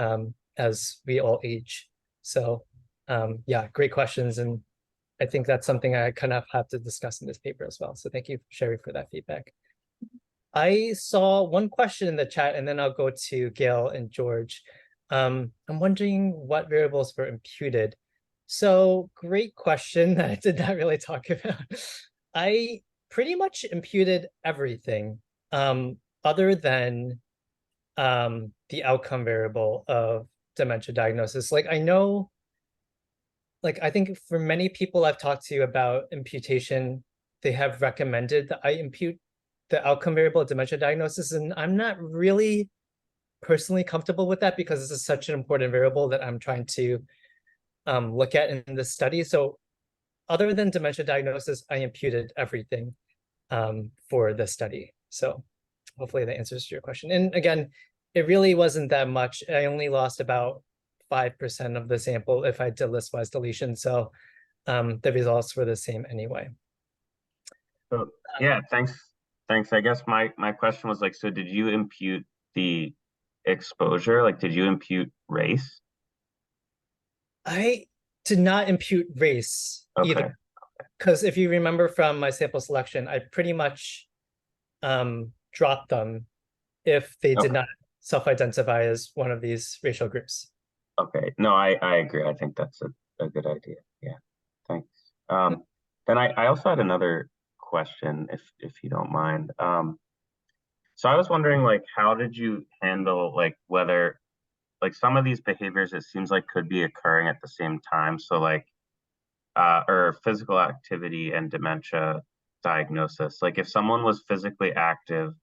B: as we all age. So yeah, great questions. And I think that's something I kind of have to discuss in this paper as well. So thank you, Sherry, for that feedback. I saw one question in the chat, and then I'll go to Gail and George. I'm wondering what variables were imputed. So great question that I did not really talk about. I pretty much imputed everything other than the outcome variable of dementia diagnosis. Like I know, like I think for many people I've talked to about imputation, they have recommended that I impute the outcome variable of dementia diagnosis, and I'm not really personally comfortable with that because this is such an important variable that I'm trying to look at in this study. So other than dementia diagnosis, I imputed everything for the study. So hopefully that answers your question. And again, it really wasn't that much. I only lost about 5% of the sample if I did listwise deletion. So the results were the same anyway.
D: So yeah, thanks. I guess my question was like, so did you impute the exposure? Like, did you impute race?
B: I did not impute race either. Because if you remember from my sample selection, I pretty much dropped them if they did not self-identify as one of these racial groups. Okay, no, I agree. I think that's a good idea. Yeah, thanks. Then I also had another question, if you don't mind. So I was wondering, like, how did you handle like whether like some of these behaviors it seems like could be occurring at the same time? So like or physical activity and dementia diagnosis. Like if someone was physically active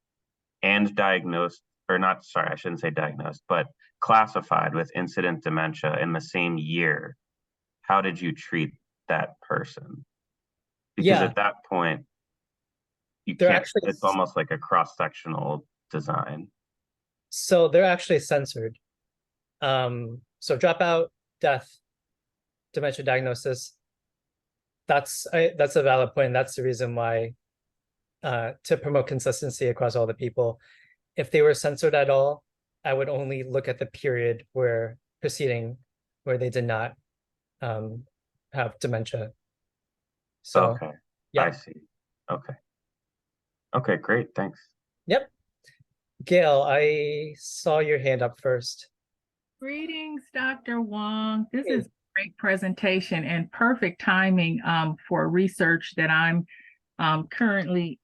B: and diagnosed
D: or not, sorry, I shouldn't say diagnosed, but classified with incident dementia in the same year, how did you treat that person? Because
B: Yeah,
D: at that point, you
B: they're
D: can't,
B: actually
D: it's almost like a cross-sectional design.
B: so they're actually censored. So dropout, death, dementia diagnosis. That's a valid point. That's the reason why, to promote consistency across all the people. If they were censored at all, I would only look at the period where they did not have dementia. So,
D: Okay, I
B: yeah,
D: see. Okay. Okay, great, thanks.
B: yep. Gail, I saw your hand up first.
E: Greetings, Dr. Wong. This
B: Hey.
E: is a great presentation and perfect timing for research that I'm currently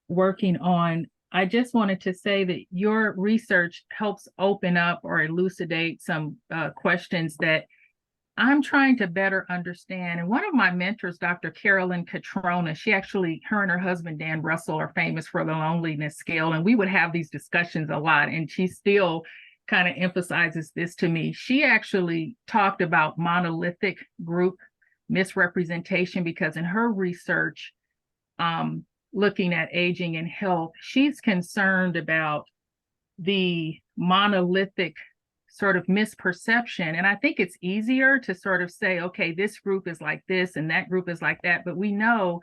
E: working on. I just wanted to say that your research helps open up or elucidate some questions that I'm trying to better understand. And one of my mentors, Dr. Carolyn Catrona, her and her husband, Dan Russell, are famous for the loneliness scale. And we would have these discussions a lot. And she still kind of emphasizes this to me. She actually talked about monolithic group misrepresentation because in her research, looking at aging and health, she's concerned about the monolithic sort of misperception. And I think it's easier to sort of say, okay, this group is like this and that group is like that. But we know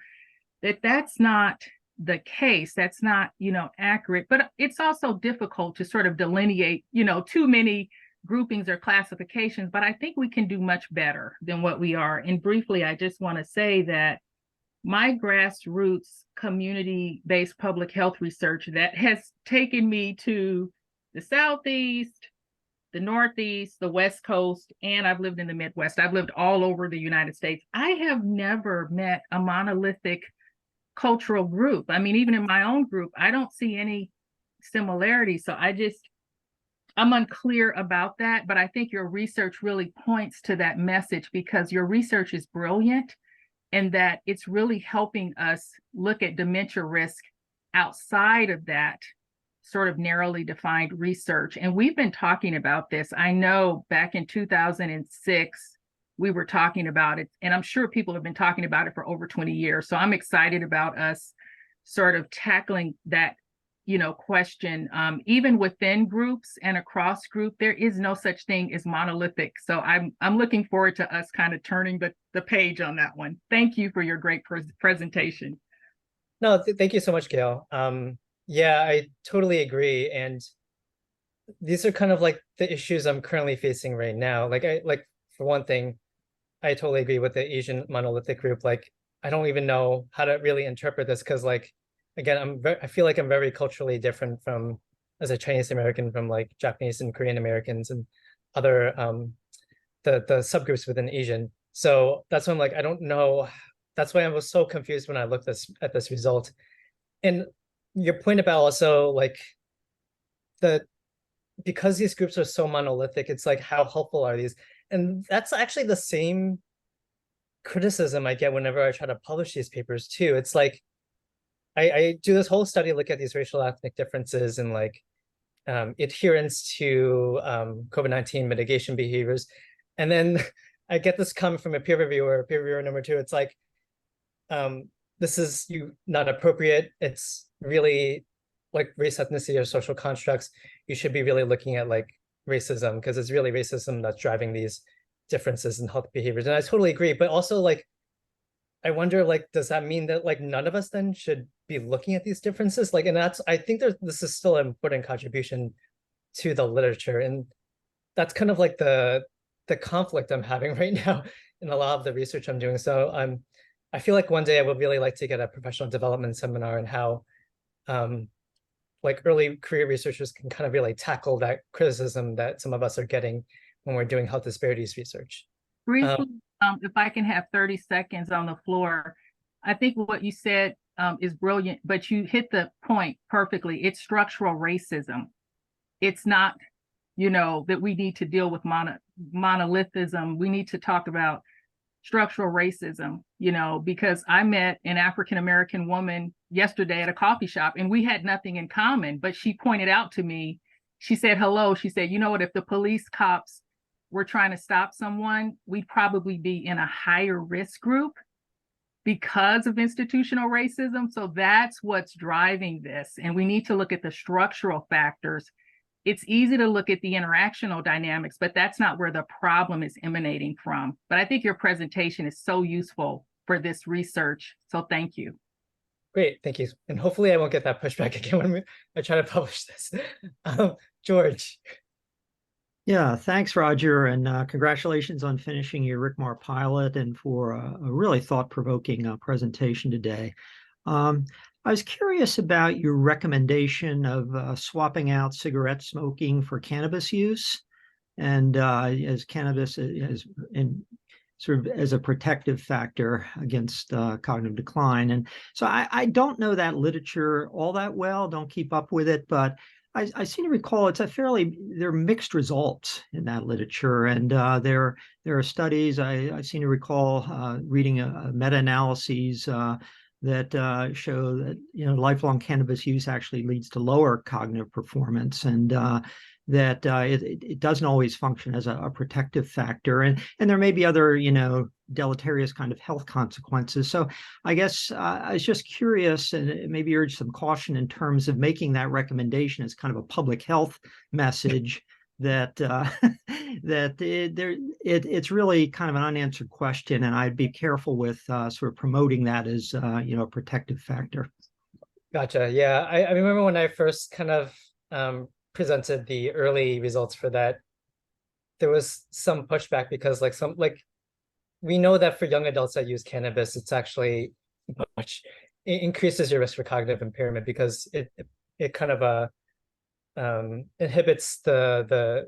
E: that that's not the case. That's not, accurate. But it's also difficult to sort of delineate, too many groupings or classifications. But I think we can do much better than what we are. And briefly, I just want to say that my grassroots community-based public health research that has taken me to the Southeast, the Northeast, the West Coast, and I've lived in the Midwest. I've lived all over the United States. I have never met a monolithic cultural group. I mean, even in my own group, I don't see any similarities. So I'm unclear about that, but I think your research really points to that message because your research is brilliant and that it's really helping us look at dementia risk outside of that sort of narrowly defined research. And we've been talking about this. I know back in 2006, we were talking about it, and I'm sure people have been talking about it for over 20 years. So I'm excited about us sort of tackling that, question. Even within groups and across group, there is no such thing as monolithic. So I'm looking forward to us kind of turning the page on that one. Thank you for your great presentation.
B: No, thank you so much, Gail. Yeah, I totally agree. And these are kind of like the issues I'm currently facing right now. For one thing, I totally agree with the Asian monolithic group. Like, I don't even know how to really interpret this because, like, again, I feel like I'm very culturally different as a Chinese American from like Japanese and Korean Americans and other the subgroups within Asian. So that's why I'm like, I don't know. That's why I was so confused when I looked at this result. And your point about also like because these groups are so monolithic, it's like, how helpful are these? And that's actually the same criticism I get whenever I try to publish these papers too. It's like, I do this whole study, look at these racial ethnic differences and like adherence to COVID-19 mitigation behaviors. And then I get this comment from a peer reviewer number 2. It's like, this is not appropriate. It's really like race, ethnicity, or social constructs. You should be really looking at like racism because it's really racism that's driving these differences in health behaviors. And I totally agree. But also like, I wonder, like, does that mean that like none of us then should be looking at these differences? Like, and I think this is still an important contribution to the literature. And that's kind of like the conflict I'm having right now in a lot of the research I'm doing. So I feel like one day I would really like to get a professional development seminar on how like early career researchers can kind of really tackle that criticism that some of us are getting when we're doing health disparities research.
E: Briefly, if I can have 30 seconds on the floor, I think what you said is brilliant, but you hit the point perfectly. It's structural racism. It's not, that we need to deal with monolithism. We need to talk about structural racism, you know, because I met an African-American woman yesterday at a coffee shop and we had nothing in common, but she pointed out to me, she said, hello. She said, you know what, if the police cops were trying to stop someone, we'd probably be in a higher risk group because of institutional racism. So that's what's driving this. And we need to look at the structural factors. It's easy to look at the interactional dynamics, but that's not where the problem is emanating from. But I think your presentation is so useful for this research. So thank you.
B: Great, thank you. And hopefully I won't get that pushback again when I try to publish this. George.
F: Yeah, thanks, Roger, and congratulations on finishing your RCMAR pilot and for a really thought-provoking presentation today. I was curious about your recommendation of swapping out cigarette smoking for cannabis use, and as cannabis is in sort of as a protective factor against cognitive decline. And so I don't know that literature all that well, don't keep up with it, but I seem to recall there are mixed results in that literature, and there are studies. I seem to recall reading a meta-analyses that show that lifelong cannabis use actually leads to lower cognitive performance, and that it doesn't always function as a protective factor, and there may be other deleterious kind of health consequences. So I guess I was just curious, and maybe urge some caution in terms of making that recommendation as kind of a public health message that it's really kind of an unanswered question, and I'd be careful with sort of promoting that as a protective factor.
B: Gotcha. Yeah, I remember when I first kind of presented the early results for that, there was some pushback because we know that for young adults that use cannabis, it's actually it increases your risk for cognitive impairment because it kind of inhibits the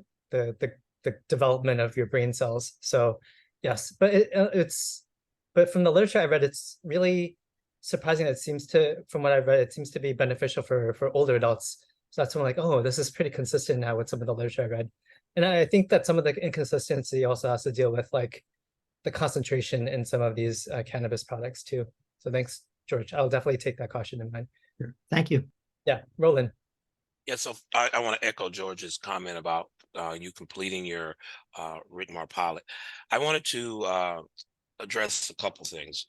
B: development of your brain cells. So yes, but from the literature I read, it's really surprising. From what I've read, it seems to be beneficial for older adults. So that's when I'm like, oh, this is pretty consistent now with some of the literature I read. And I think that some of the inconsistency also has to deal with the concentration in some of these cannabis products too. So thanks, George. I'll definitely take that caution in mind.
F: Sure. Thank you.
B: Yeah, Roland.
G: Yeah, so I want to echo George's comment about you completing your RCMAR pilot. I wanted to address a couple things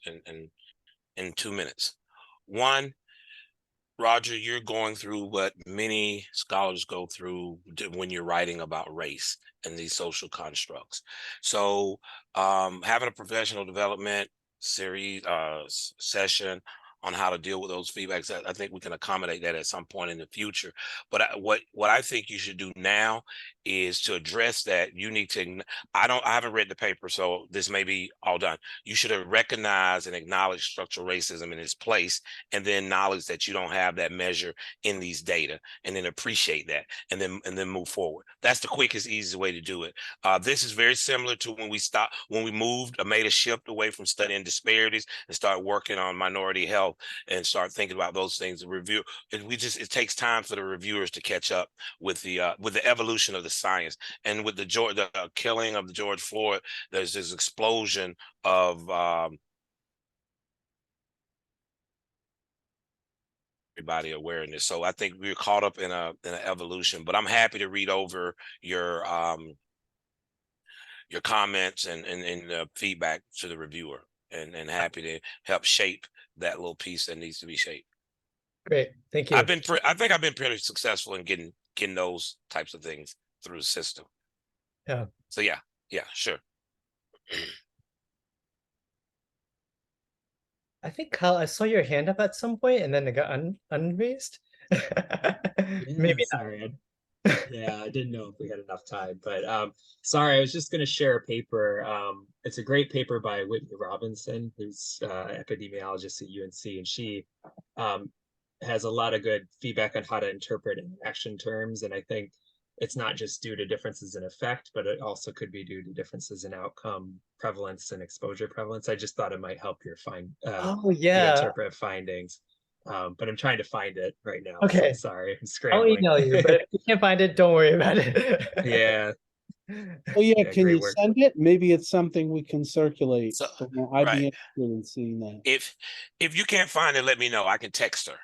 G: in 2 minutes. One, Roger, you're going through what many scholars go through when you're writing about race and these social constructs. So having a professional development series session on how to deal with those feedbacks, I think we can accommodate that at some point in the future. But what I think you should do now is to address that. You need to, I haven't read the paper, so this may be all done. You should have recognized and acknowledged structural racism in its place, and then acknowledge that you don't have that measure in these data, and then appreciate that, and then move forward. That's the quickest, easiest way to do it. This is very similar to when we made a shift away from studying disparities and start working on minority health and start thinking about those things. The review, it takes time for the reviewers to catch up with the evolution of the science. And with the killing of George Floyd, there's this explosion of everybody awareness. So I think we're caught up in an evolution. But I'm happy to read over your comments and feedback to the reviewer, and happy to help shape that little piece that needs to be shaped.
B: Great, thank you.
G: I think I've been pretty successful in getting those types of things through the system.
B: Yeah.
G: So yeah, sure.
B: I think Kyle, I saw your hand up at some point, and then it got unraised. Maybe
H: sorry. Yeah, I didn't know if we had enough time, but sorry, I was just going to share a paper. It's a great paper by Whitney Robinson, who's epidemiologist at UNC, and she has a lot of good feedback on how to interpret action terms. And I think it's not just due to differences in effect, but it also could be due to differences in outcome prevalence and exposure prevalence. I just thought it might help your interpret findings. But I'm trying to find it right now.
B: Okay.
H: So sorry, I'm
B: I'll
H: scrambling.
B: email you, but if you can't find it, don't worry about it.
H: Yeah.
A: Oh, yeah,
H: Yeah,
A: can
H: great
A: you
H: work.
A: send it? Maybe it's something we can circulate.
G: So,
A: I'd
G: right.
A: be interested in seeing that.
G: If you can't find it, let me know. I can text her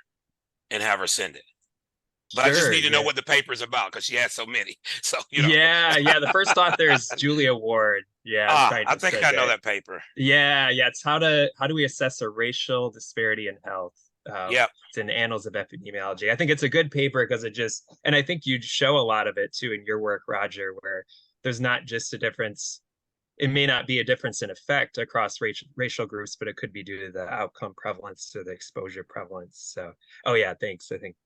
G: and have her send it. But I just
H: Sure,
G: need to know
H: yeah.
G: what the paper's about because she has so many. So,
H: Yeah, the first author is Julia Ward. Yeah, I'm trying
G: I
H: to
G: think
H: send
G: I know
H: it.
G: that paper.
H: Yeah, it's how do we assess a racial disparity in health?
G: Yep.
H: It's in Annals of Epidemiology. I think it's a good paper because and I think you show a lot of it too in your work, Roger, where there's not just a difference. It may not be a difference in effect across racial groups, but it could be due to the outcome prevalence to the exposure prevalence. So, oh yeah, thanks. I think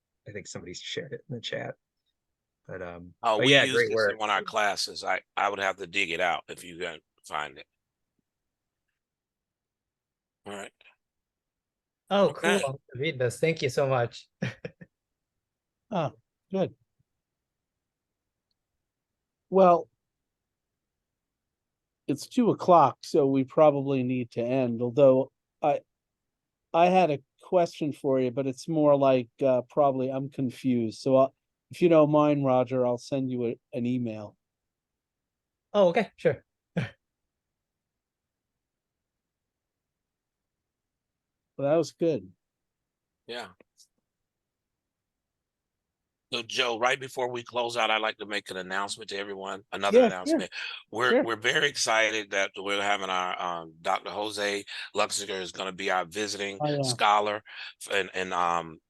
H: somebody shared it in the chat. But
G: We
H: yeah,
G: use
H: great
G: this in
H: work.
G: one of our classes. I would have to dig it out if you can find it. All right.
B: Oh,
G: Okay.
B: cool. I'll read this. Thank you so much.
A: Oh, good. Well, it's 2 o'clock, so we probably need to end, although I had a question for you, but it's more like probably I'm confused. So if you don't mind, Roger, I'll send you an email.
B: Oh, okay, sure.
A: Well, that was good.
G: Yeah. So Joe, right before we close out, I'd like to make an announcement to everyone. Another
A: Yeah,
G: announcement.
A: sure.
G: We're very excited that we're having our Dr. Jose Luxinger is going to be our visiting
A: Oh, yeah.
G: scholar, and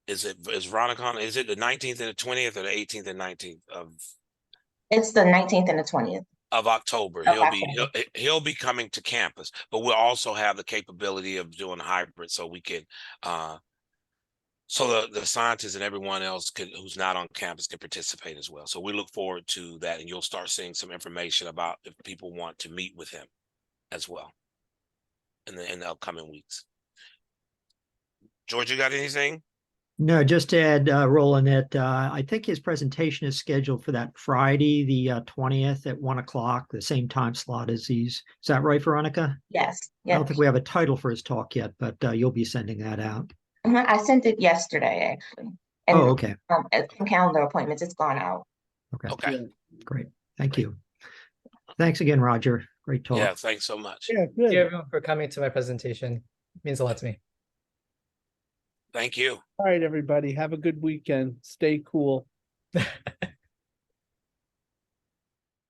G: is Veronica on? Is it the 19th and the 20th or the 18th and 19th
I: It's the 19th and the 20th.
G: of October? He'll be coming to campus, but we'll also have the capability of doing hybrid, so we can so the scientists and everyone else who's not on campus can participate as well. So we look forward to that, and you'll start seeing some information about if people want to meet with him as well in the upcoming weeks. George, you got anything?
F: No, just to add, Roland, that I think his presentation is scheduled for that Friday, the 20th at 1 o'clock, the same time slot as these. Is that right, Veronica?
I: Yes.
F: I don't think we have a title for his talk yet, but you'll be sending that out.
I: I sent it yesterday, actually. And
F: Oh, okay.
I: calendar appointments, it's gone out.
G: Okay.
A: Yeah.
F: Great. Thank you. Thanks again, Roger. Great talk.
G: Yeah, thanks so much.
A: Yeah,
B: Thank you
A: good.
B: everyone for coming to my presentation. It means a lot to me.
G: Thank you.
A: All right, everybody. Have a good weekend. Stay cool.